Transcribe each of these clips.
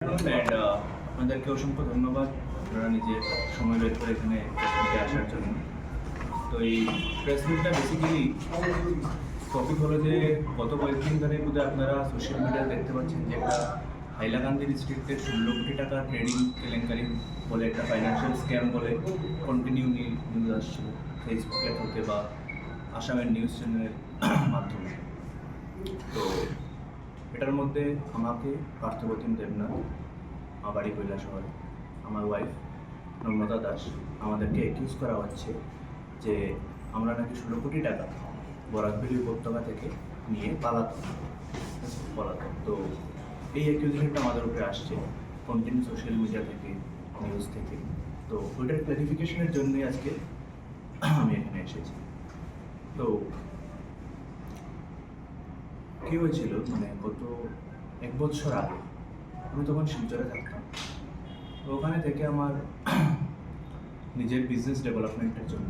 And আপনাদেরকে অসংখ্য ধন্যবাদ আপনারা নিজে সময় বের করে এখানে আসার জন্য। তো এই প্রেস মিটটা বেসিক্যালি টপিক হলো যে গত কয়েকদিন ধরে বোধহয় আপনারা সোশ্যাল মিডিয়ায় দেখতে পাচ্ছেন যে একটা হাইলাকান্দি ডিস্ট্রিক্টের 16 কোটি টাকা ট্রেডিং কেলেঙ্কারি বলে একটা ফাইন্যান্সিয়াল স্ক্যাম বলে কন্টিনিউ নিউজ আসছিল ফেসবুকে হতে বা আসামের নিউজ চ্যানেলের মাধ্যমে। তো এটার মধ্যে আমাকে পার্থপ্রতিম দেবনাথ, আমার বাড়ি কৈলা শহরে, আমার ওয়াইফ নম্রতা দাস, আমাদেরকে অ্যাকিউজ করা হচ্ছে যে আমরা নাকি 16 কোটি টাকা বরাকভেলি উপত্যকা থেকে নিয়ে পালাতাম। তো এই অ্যাকিউজেশনটা আমাদের উপরে আসছে কন্টিনিউ সোশ্যাল মিডিয়া থেকে, নিউজ থেকে। তো ওইটার ক্লারিফিকেশনের জন্যই আজকে আমি এখানে এসেছি। তো কী হয়েছিল, মানে গত 1 বছর আগে আমি তখন শিলচরে থাকতাম। তো ওখানে থেকে আমার নিজের বিজনেস ডেভেলপমেন্টের জন্য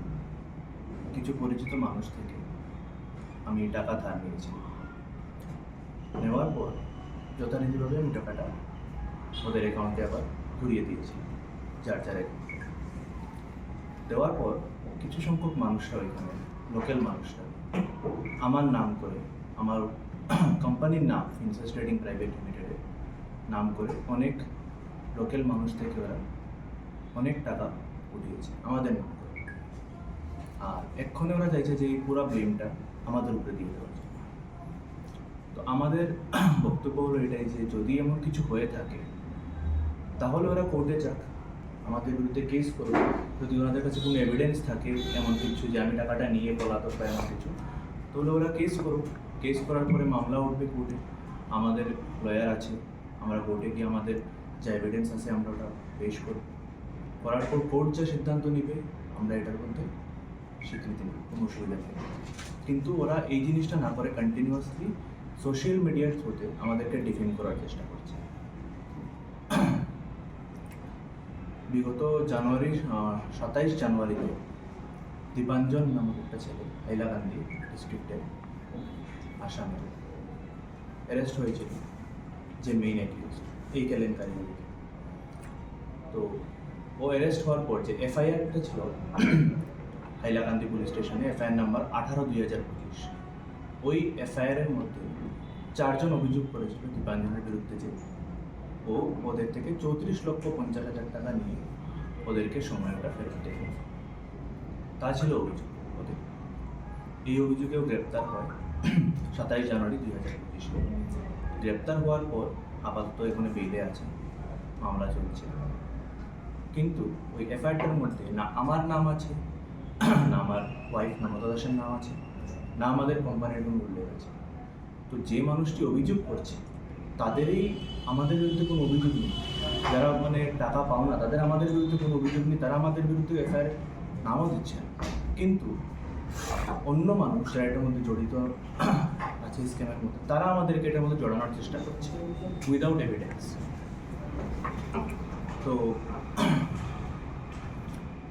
কিছু পরিচিত মানুষ থেকে আমি টাকা ধার নিয়েছি। নেওয়ার পর যথারীতিভাবে আমি টাকাটা ওদের অ্যাকাউন্টে আবার ঘুরিয়ে দিয়েছি, যার অ্যাকাউন্টে দেওয়ার পর কিছু সংখ্যক মানুষরা, ওইখানে লোকাল মানুষরা আমার নাম করে, আমার কোম্পানির নাম ফিনসাস ট্রেডিং প্রাইভেট লিমিটেডের নাম করে অনেক লোকাল মানুষ থেকে ওরা অনেক টাকা উঠিয়েছে আমাদের নাম করে। আর এক্ষণে ওরা চাইছে যে এই পুরো ব্লেমটা আমাদের উপরে দিয়ে দেওয়া। তো আমাদের বক্তব্য হলো এটাই যে যদি এমন কিছু হয়ে থাকে তাহলে ওরা কোর্টে যাক, আমাদের বিরুদ্ধে কেস করবে। যদি ওনাদের কাছে কোনো এভিডেন্স থাকে এমন কিছু যে আমি টাকাটা নিয়ে পলাতক বা এমন কিছু, তাহলে ওরা কেস করুক। কেস করার পরে মামলা উঠবে কোর্টে, আমাদের লয়ার আছে, আমরা কোর্টে গিয়ে আমাদের যা এভিডেন্স আছে আমরা ওটা পেশ করব। করার পর কোর্ট যা সিদ্ধান্ত নিবে আমরা এটার মধ্যে স্বীকৃতি নেব, কোনো অসুবিধা নেই। কিন্তু ওরা এই জিনিসটা না করে কন্টিনিউয়াসলি সোশ্যাল মিডিয়ার থ্রুতে আমাদেরকে ডিফেন্ড করার চেষ্টা করছে। বিগত 27 জানুয়ারিতে দীপাঞ্জন নামক একটা ছেলে হাইলাকান্দি ডিস্ট্রিক্টের আসামে অ্যারেস্ট হয়েছিল, যে মেইন অ্যাকিউজ এই কেলেঙ্কারি। তো ও অ্যারেস্ট হওয়ার পর যে এফআইআরটা ছিল হাইলাকান্দি পুলিশ স্টেশনে, এফআইআর নাম্বার 18/2025, ওই এফআইআরের মধ্যে 4 জন অভিযোগ করেছিল দীপাঞ্জনের বিরুদ্ধে যে ও ওদের থেকে 34,50,000 টাকা নিয়ে ওদেরকে সময়টা ফেরত দেয়। তা ছিল অভিযোগ ওদের। এই অভিযোগেও গ্রেপ্তার হয় 27 জানুয়ারি 2025। গ্রেপ্তার হওয়ার পর আপাতত এখানে বেইলে আছে, মামলা চলছে। কিন্তু ওই এফআইআরটার মধ্যে না আমার নাম আছে, না আমার ওয়াইফ নম্রতা দাসের নাম আছে, না আমাদের কোম্পানির কোনো উল্লেখ আছে। তো যে মানুষটি অভিযোগ করছে তাদেরই আমাদের বিরুদ্ধে কোনো অভিযোগ নেই, যারা মানে টাকা পাও না তাদের আমাদের বিরুদ্ধে কোনো অভিযোগ নেই, তারা আমাদের বিরুদ্ধে এফআইআর নামও দিচ্ছে না। কিন্তু অন্য মানুষ যারা এটার মধ্যে জড়িত আছে স্ক্যামের মধ্যে, তারা আমাদেরকে এটার মধ্যে জড়ানোর চেষ্টা করছে উইদাউট এভিডেন্স। তো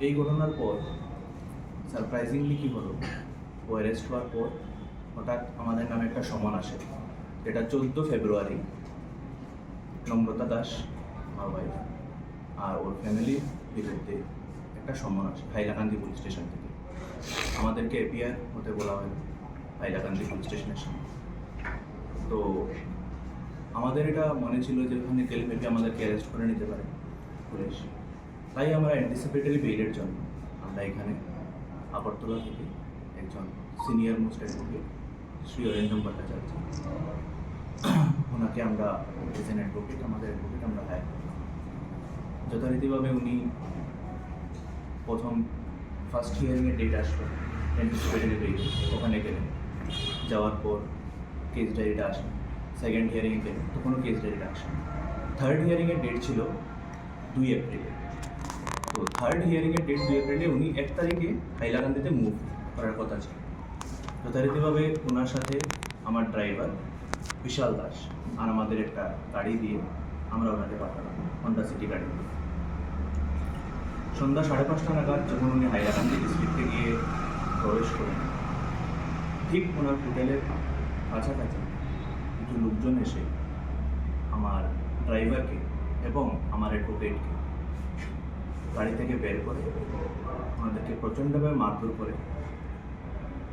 এই ঘটনার পর সারপ্রাইজিংলি কী হলো, ও অ্যারেস্ট হওয়ার পর হঠাৎ আমাদের নামে একটা সমন আসে, যেটা 14 ফেব্রুয়ারি নম্রতা দাস, আমার ওয়াইফ, আর ওর ফ্যামিলির বিরুদ্ধে একটা সমন আসে হাইলাকান্দি পুলিশ স্টেশন থেকে। আমাদেরকে এপিআর হতে বলা হয় হাইলাকান্দি পুলিশ স্টেশনের সামনে। তো আমাদের এটা মনে ছিল যে ওখানে গেলে মেবি আমাদেরকে অ্যারেস্ট করে নিতে পারে পুলিশ, তাই আমরা অ্যান্টিসিপেটরি বেইলের জন্য আমরা এখানে আগরতলা থেকে একজন senior most advocate Shri Arindam Bhattacharya, ওনাকে আমরা এজ এন অ্যাডভোকেট, আমাদের অ্যাডভোকেট আমরা হায়ার করি। যথারীতিভাবে উনি প্রথম ফার্স্ট হিয়ারিংয়ের ডেট আসলো অ্যান্টিসিপেটরি বেইল, ওখানে গেলেন। যাওয়ার পর কেস ডায়েরিটা আসে। সেকেন্ড হিয়ারিংয়ে গেলেন, তখনও কেস ডায়েরিটা আসে। থার্ড হিয়ারিংয়ের ডেট ছিল 2 এপ্রিলে। তো থার্ড হিয়ারিংয়ের ডেট 2 এপ্রিলে উনি 1 তারিখে হাইলাকান্দিতে মুভ করার কথা ছিল। যথারীতিভাবে ওনার সাথে আমার ড্রাইভার বিশাল দাস আর আমাদের একটা গাড়ি দিয়ে আমরা ওনাকে পাঠালাম, হন্ডা সিটি গাড়ি দিয়ে। সন্ধ্যা 5:30 নাগাদ যখন উনি হাইলাকান্দি ডিস্ট্রিক্টে গিয়ে প্রবেশ করেন, ঠিক ওনার হোটেলের কাছাকাছি কিছু লোকজন এসে আমার ড্রাইভারকে এবং আমার অ্যাডভোকেটকে গাড়ি থেকে বের করে ওনাদেরকে প্রচণ্ডভাবে মারধর করে।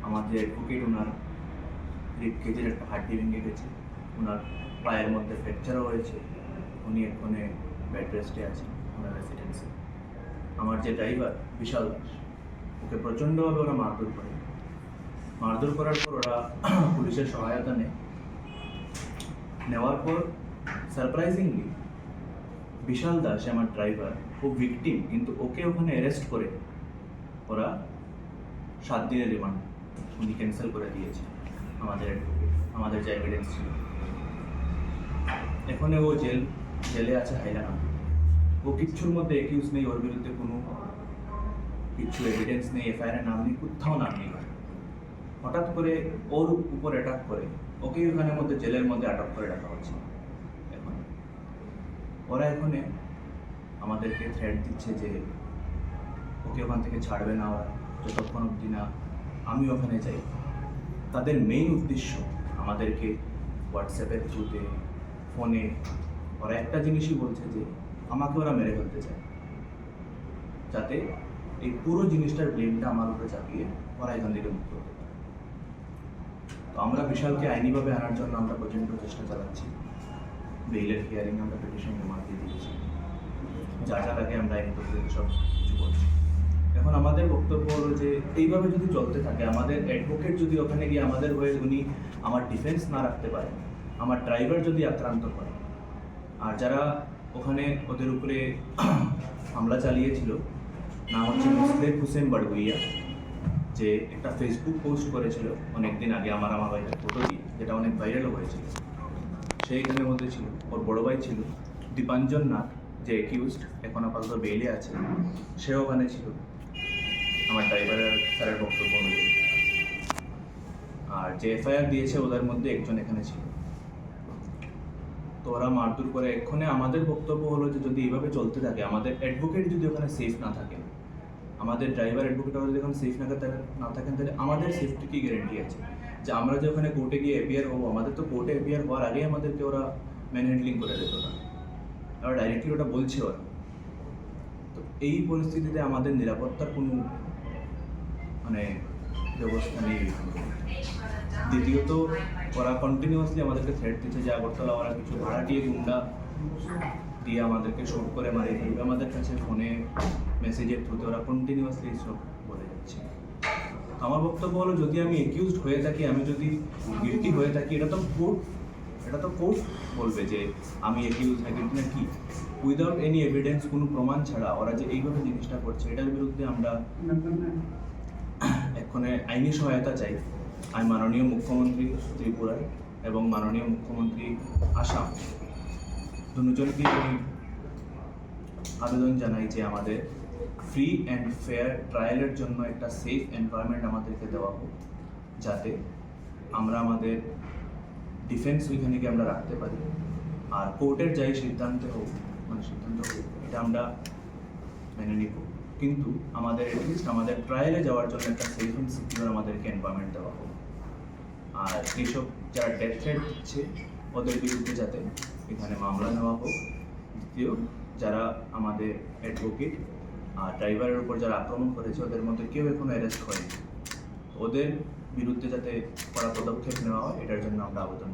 আমাদের অ্যাডভোকেট ওনার রিবকেজের একটা হাড্ডি ভেঙে গেছে, ওনার পায়ের মধ্যে ফ্র্যাকচারও হয়েছে, উনি এখানে বেড রেস্টে আছেন ওনার রেসিডেন্সে। আমার যে ড্রাইভার বিশাল দাস, ওকে প্রচণ্ডভাবে ওরা মারধর করে। মারধর করার পর ওরা পুলিশের সহায়তা নেওয়ার পর সারপ্রাইজিংলি বিশাল দাস আমার ড্রাইভার, ও ভিকটিম, কিন্তু ওকে ওখানে অ্যারেস্ট করে ওরা 7 দিনের রিমান্ড উনি ক্যান্সেল করে দিয়েছে। আমাদের যে এভিডেন্স ছিল, এখন ও জেলে আছে হাইলানা। ও কিচ্ছুর মধ্যে অ্যাকিউজ নেই, ওর বিরুদ্ধে কোনো কিচ্ছু এভিডেন্স নেই, এফআইআর নাম নেই, কোথাও নাম নেই। হঠাৎ করে ওর উপর অ্যাটাক করে ওকে ওখানের মধ্যে জেলের মধ্যে আটক করে রাখা হচ্ছে। এখন ওরা এখানে আমাদেরকে থ্রেট দিচ্ছে যে ওকে ওখান থেকে ছাড়বে না ওরা যতক্ষণ অবধি না আমি ওখানে যাই। তাদের মেইন উদ্দেশ্য আমাদেরকে হোয়াটসঅ্যাপের থ্রুতে, ফোনে ওরা একটা জিনিসই বলছে যে আমাকে ওরা মেরে ফেলতে চায়, যাতে এই পুরো জিনিসটার ব্লেমটা আমার উপরে চাপিয়ে ওরা এখান থেকে মুক্ত হতে পারে। তো আমরা বিশালকে আইনিভাবে আনার জন্য আমরা প্রচণ্ড চেষ্টা চালাচ্ছি। বেইলের হিয়ারিং আমরা পিটিশন জমা দিয়ে দিয়েছি, যা আগে আমরা আইনি প্রক্রিয়াতে সব কিছু করছি। এখন আমাদের বক্তব্য হলো যে এইভাবে যদি চলতে থাকে, আমাদের অ্যাডভোকেট যদি ওখানে গিয়ে আমাদের হয়ে উনি আমার ডিফেন্স না রাখতে পারে, আমার ড্রাইভার যদি আক্রান্ত করে, আর যারা ওখানে ওদের উপরে হামলা চালিয়েছিল নাম হচ্ছে মুসলেক হুসেন বাড়গুইয়া, যে একটা ফেসবুক পোস্ট করেছিল অনেকদিন আগে আমার ভাইয়ের ফটো দিয়ে, যেটা অনেক ভাইরালও হয়েছিল। সেইখানের মধ্যে ছিল ওর বড় ভাই ছিল দীপাঞ্জন নাথ, যে অ্যাকিউজড এখন আপাতত বেইলে আছে, সেও ওখানে ছিল আমার ড্রাইভারের স্যারের বক্তব্য অনুযায়ী। আর যে এফআইআর দিয়েছে ওদের মধ্যে একজন এখানে ছিল। তো ওরা মারধর করে। এক্ষণে আমাদের বক্তব্য হলো যে যদি এইভাবে চলতে থাকে, আমাদের অ্যাডভোকেট যদি ওখানে সেফ না থাকে, আমাদের ড্রাইভার অ্যাডভোকেট যদি ওখানে সেফ না থাকেন, তাহলে আমাদের সেফটি কি গ্যারেন্টি আছে যে আমরা যে ওখানে কোর্টে গিয়ে এপিআর হবো? আমাদের তো কোর্টে এপিআর হওয়ার আগেই আমাদেরকে ওরা ম্যান হ্যান্ডলিং করে দিত না, ওরা ডাইরেক্টলি ওটা বলছে ওরা। তো এই পরিস্থিতিতে আমাদের নিরাপত্তার কোনো ব্যবস্থা নেই। দ্বিতীয়ত ওরা কন্টিনিউয়াসলি আমাদেরকে থ্রেট দিচ্ছে যে আগরতলা ওরা কিছু ভাড়াটিয়ে গুন্ডা দিয়ে আমাদেরকে শুট করে মারিয়ে ফেলবে। আমাদের কাছে ফোনে মেসেজের থ্রুতে ওরা কন্টিনিউয়াসলি সব বলে যাচ্ছে। আমার বক্তব্য হলো, যদি আমি অ্যাকিউজড হয়ে থাকি, আমি যদি গিল্টি হয়ে থাকি, এটা তো কোর্ট বলবে যে আমি অ্যাকিউজ না গিল্টি না কি। উইদাউট এনি এভিডেন্স, কোনো প্রমাণ ছাড়া ওরা যে এইভাবে জিনিসটা করছে, এটার বিরুদ্ধে আমরা এক্ষণে আইনি সহায়তা চাই। আমি মাননীয় মুখ্যমন্ত্রী ত্রিপুরার এবং মাননীয় মুখ্যমন্ত্রী আসাম দুজনকে আমি আবেদন জানাই যে আমাদের ফ্রি অ্যান্ড ফেয়ার ট্রায়ালের জন্য একটা সেফ এনভায়রনমেন্ট আমাদেরকে দেওয়া হোক, যাতে আমরা আমাদের ডিফেন্স ওইখানে গিয়ে আমরা রাখতে পারি। আর কোর্টের যাই সিদ্ধান্ত হোক, এটা আমরা মেনে নিব, কিন্তু আমাদের অ্যাটলিস্ট আমাদের ট্রায়ালে যাওয়ার জন্য একটা সেফ অ্যান্ড সিকিউর আমাদেরকে এনভায়রনমেন্ট দেওয়া হোক। আর এইসব যারা ডেথ থ্রেট দিচ্ছে ওদের বিরুদ্ধে যাতে এখানে মামলা নেওয়া হোক। দ্বিতীয়, যারা আমাদের অ্যাডভোকেট আর ড্রাইভারের উপর যারা আক্রমণ করেছে, ওদের মধ্যে কেউ এখনো অ্যারেস্ট হয়নি, ওদের বিরুদ্ধে যাতে কড়া পদক্ষেপ নেওয়া হয়, এটার জন্য আমরা আবেদন